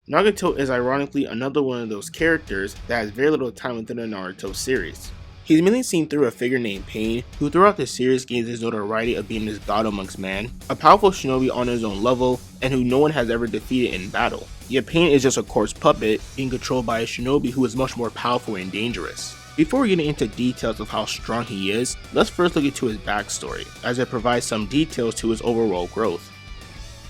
Nagato is ironically another one of those characters that has very little time within the Naruto series. He's mainly seen through a figure named Pain, who throughout the series gains his notoriety of being this god amongst man, a powerful shinobi on his own level, and who no one has ever defeated in battle. Yet Pain is just a corpse puppet being controlled by a shinobi who is much more powerful and dangerous. Before we get into details of how strong he is, let's first look into his backstory, as it provides some details to his overall growth.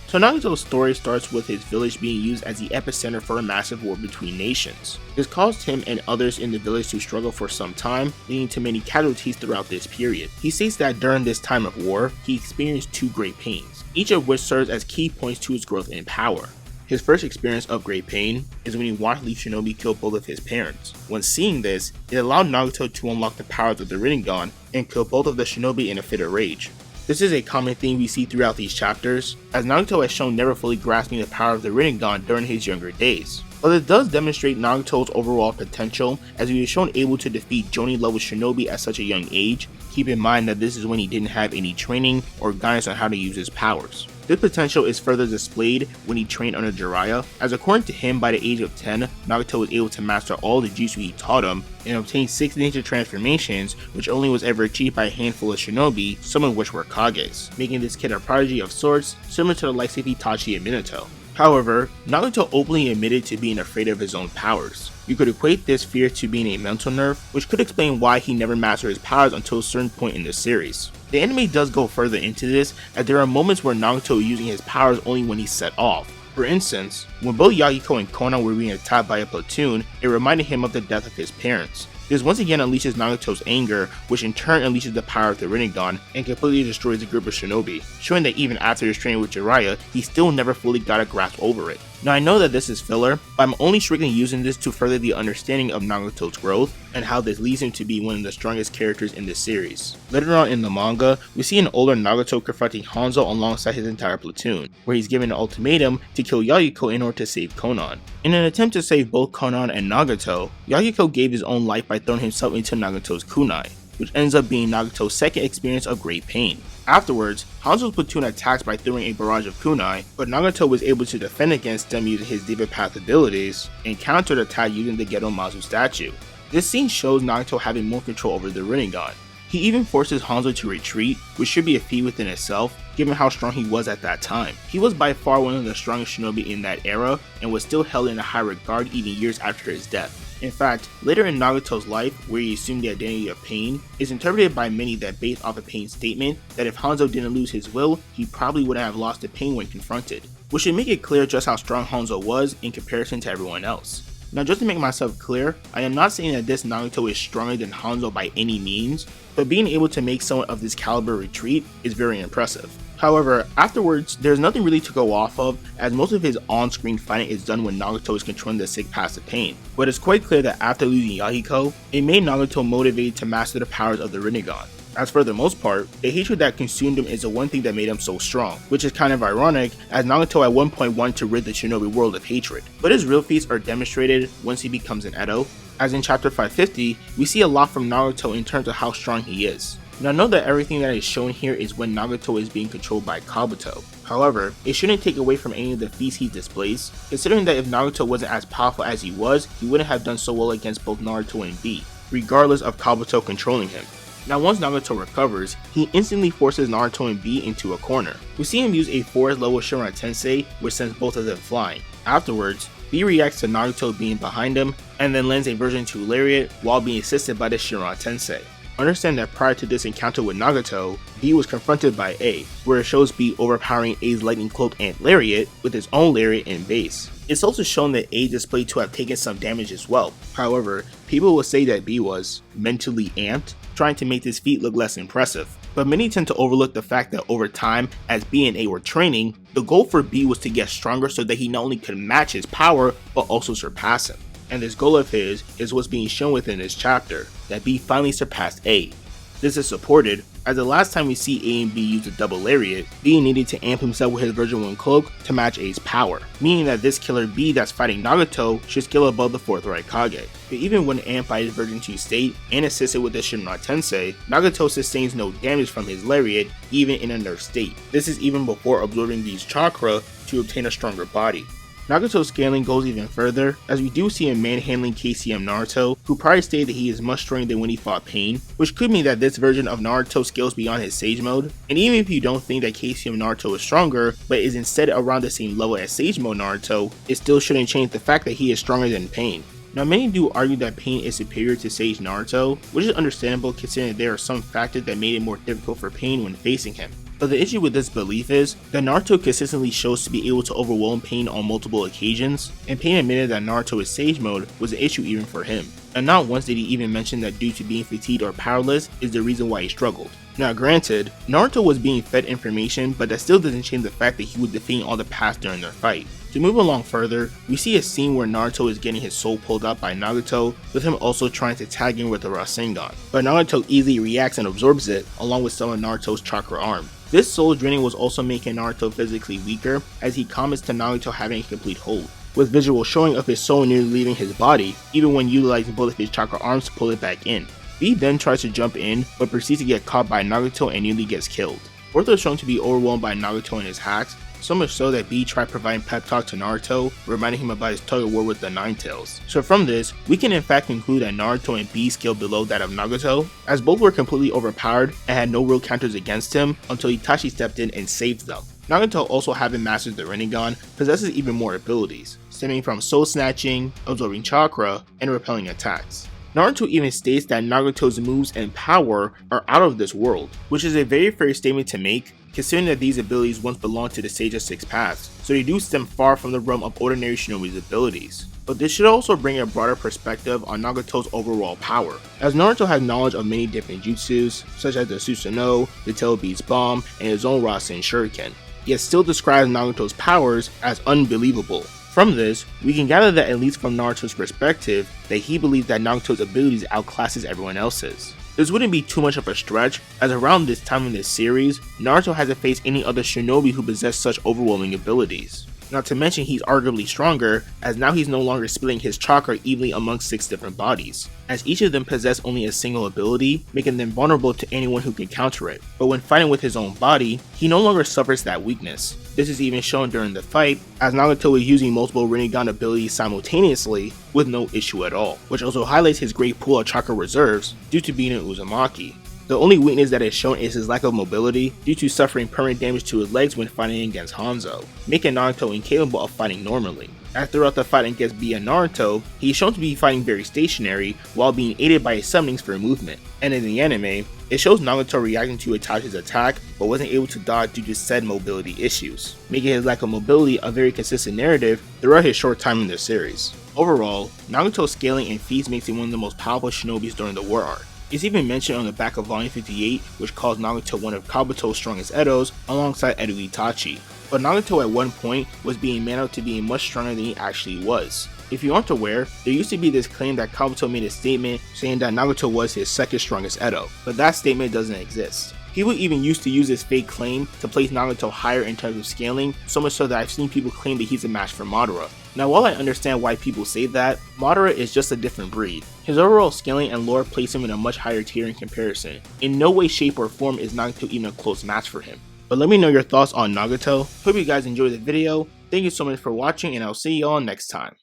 So Nagato's story starts with his village being used as the epicenter for a massive war between nations. This caused him and others in the village to struggle for some time, leading to many casualties throughout this period. He states that during this time of war, he experienced two great pains, each of which serves as key points to his growth in power. His first experience of great pain is when he watched Leaf Shinobi kill both of his parents. When seeing this, it allowed Nagato to unlock the powers of the Rinnegan and kill both of the shinobi in a fit of rage. This is a common theme we see throughout these chapters, as Nagato has shown never fully grasping the power of the Rinnegan during his younger days. But it does demonstrate Nagato's overall potential, as he was shown able to defeat Jonin level shinobi at such a young age. Keep in mind that this is when he didn't have any training or guidance on how to use his powers. This potential is further displayed when he trained under Jiraiya, as according to him by the age of 10, Nagato was able to master all the jutsu he taught him and obtain 6 ninja transformations, which only was ever achieved by a handful of shinobi, some of which were Kages, making this kid a prodigy of sorts, similar to the likes of Itachi and Minato. However, Nagato openly admitted to being afraid of his own powers. You could equate this fear to being a mental nerve, which could explain why he never mastered his powers until a certain point in the series. The anime does go further into this, as there are moments where Nagato is using his powers only when he's set off. For instance, when both Yagiko and Konan were being attacked by a platoon, it reminded him of the death of his parents. This once again unleashes Nagato's anger, which in turn unleashes the power of the Rinnegan and completely destroys the group of shinobi, showing that even after his training with Jiraiya, he still never fully got a grasp over it. Now I know that this is filler, but I'm only strictly using this to further the understanding of Nagato's growth and how this leads him to be one of the strongest characters in this series. Later on in the manga, we see an older Nagato confronting Hanzo alongside his entire platoon, where he's given an ultimatum to kill Yagiko in order to save Konan. In an attempt to save both Konan and Nagato, Yagiko gave his own life by throwing himself into Nagato's kunai, which ends up being Nagato's second experience of great pain. Afterwards, Hanzo's platoon attacks by throwing a barrage of kunai, but Nagato was able to defend against them using his Diva Path abilities and countered the attack using the Geto Mazu statue. This scene shows Nagato having more control over the Rinnegan. He even forces Hanzo to retreat, which should be a feat within itself, given how strong he was at that time. He was by far one of the strongest shinobi in that era, and was still held in a high regard even years after his death. In fact, later in Nagato's life, where he assumed the identity of Pain, is interpreted by many that based off of Pain's statement that if Hanzo didn't lose his will, he probably wouldn't have lost to Pain when confronted, which should make it clear just how strong Hanzo was in comparison to everyone else. Now just to make myself clear, I am not saying that this Nagato is stronger than Hanzo by any means, but being able to make someone of this caliber retreat is very impressive. However, afterwards, there's nothing really to go off of, as most of his on-screen fighting is done when Nagato is controlling the sick passive Pain. But it's quite clear that after losing Yahiko, it made Nagato motivated to master the powers of the Rinnegan. As for the most part, the hatred that consumed him is the one thing that made him so strong, which is kind of ironic, as Nagato at one point wanted to rid the shinobi world of hatred. But his real feats are demonstrated once he becomes an Edo, as in chapter 550, we see a lot from Naruto in terms of how strong he is. Now note that everything that is shown here is when Nagato is being controlled by Kabuto. However, it shouldn't take away from any of the feats he displays, considering that if Nagato wasn't as powerful as he was, he wouldn't have done so well against both Naruto and B, regardless of Kabuto controlling him. Now once Nagato recovers, he instantly forces Naruto and B into a corner. We see him use a forest level Shinran Tensei, which sends both of them flying. Afterwards, B reacts to Naruto being behind him, and then lands a version 2 lariat while being assisted by the Shinran Tensei. Understand that prior to this encounter with Nagato, B was confronted by A, where it shows B overpowering A's lightning cloak and lariat with his own lariat and base. It's also shown that A displayed to have taken some damage as well. However, people will say that B was mentally amped, trying to make this feat look less impressive. But many tend to overlook the fact that over time, as B and A were training, the goal for B was to get stronger so that he not only could match his power, but also surpass him. And this goal of his is what's being shown within this chapter, that B finally surpassed A. This is supported, as the last time we see A and B use a double lariat, B needed to amp himself with his version 1 cloak to match A's power, meaning that this killer B that's fighting Nagato should scale above the 4th Raikage. But even when amped by his version 2 state and assisted with the Shinran Tensei, Nagato sustains no damage from his lariat even in a nerfed state. This is even before absorbing these chakra to obtain a stronger body. Nagato's scaling goes even further, as we do see him manhandling KCM Naruto, who prior stated that he is much stronger than when he fought Pain, which could mean that this version of Naruto scales beyond his Sage Mode. And even if you don't think that KCM Naruto is stronger, but is instead around the same level as Sage Mode Naruto, it still shouldn't change the fact that he is stronger than Pain. Now, many do argue that Pain is superior to Sage Naruto, which is understandable considering there are some factors that made it more difficult for Pain when facing him. But the issue with this belief is that Naruto consistently shows to be able to overwhelm Pain on multiple occasions, and Pain admitted that Naruto is Sage Mode was an issue even for him. And not once did he even mention that due to being fatigued or powerless is the reason why he struggled. Now granted, Naruto was being fed information, but that still doesn't change the fact that he was defeating all the paths during their fight. To move along further, we see a scene where Naruto is getting his soul pulled out by Nagato, with him also trying to tag in with the Rasengan, but Nagato easily reacts and absorbs it, along with some of Naruto's chakra arm. This soul draining was also making Naruto physically weaker, as he comments to Nagato having a complete hold, with visual showing of his soul nearly leaving his body, even when utilizing both of his chakra arms to pull it back in. B then tries to jump in, but proceeds to get caught by Nagato and nearly gets killed. Both are shown to be overwhelmed by Nagato and his hacks, so much so that B tried providing pep talk to Naruto, reminding him about his tug of war with the Nine Tails. So from this, we can in fact conclude that Naruto and B skill below that of Nagato, as both were completely overpowered and had no real counters against him until Itachi stepped in and saved them. Nagato, also having mastered the Rinnegan, possesses even more abilities, stemming from soul snatching, absorbing chakra, and repelling attacks. Naruto even states that Nagato's moves and power are out of this world, which is a very fair statement to make, considering that these abilities once belonged to the Sage of Six Paths, so they do stem far from the realm of ordinary shinobi's abilities. But this should also bring a broader perspective on Nagato's overall power, as Naruto has knowledge of many different jutsus, such as the Susanoo, the Tail Beast Bomb, and his own Rasen Shuriken, yet still describes Nagato's powers as unbelievable. From this, we can gather that at least from Naruto's perspective, that he believes that Nagato's abilities outclasses everyone else's. This wouldn't be too much of a stretch, as around this time in this series, Naruto hasn't faced any other shinobi who possess such overwhelming abilities. Not to mention he's arguably stronger, as now he's no longer splitting his chakra evenly amongst 6 different bodies, as each of them possess only a single ability, making them vulnerable to anyone who can counter it. But when fighting with his own body, he no longer suffers that weakness. This is even shown during the fight, as Nagato is using multiple Rinnegan abilities simultaneously with no issue at all, which also highlights his great pool of chakra reserves due to being an Uzumaki. The only weakness that is shown is his lack of mobility due to suffering permanent damage to his legs when fighting against Hanzo, making Naruto incapable of fighting normally. As throughout the fight against B and Naruto, he is shown to be fighting very stationary while being aided by his summonings for movement, and in the anime, it shows Nagato reacting to Itachi's attack but wasn't able to dodge due to said mobility issues, making his lack of mobility a very consistent narrative throughout his short time in the series. Overall, Nagato's scaling and feats makes him one of the most powerful shinobis during the war arc. It's even mentioned on the back of Volume 58, which calls Nagato one of Kabuto's strongest Edos alongside Edo Itachi. But Nagato at one point was being made out to being much stronger than he actually was. If you aren't aware, there used to be this claim that Kabuto made a statement saying that Nagato was his second strongest Edo, but that statement doesn't exist. People even used to use this fake claim to place Nagato higher in terms of scaling, so much so that I've seen people claim that he's a match for Madara. Now while I understand why people say that, Madara is just a different breed. His overall scaling and lore place him in a much higher tier in comparison. In no way, shape, or form is Nagato even a close match for him. But let me know your thoughts on Nagato. Hope you guys enjoyed the video. Thank you so much for watching, and I'll see y'all next time.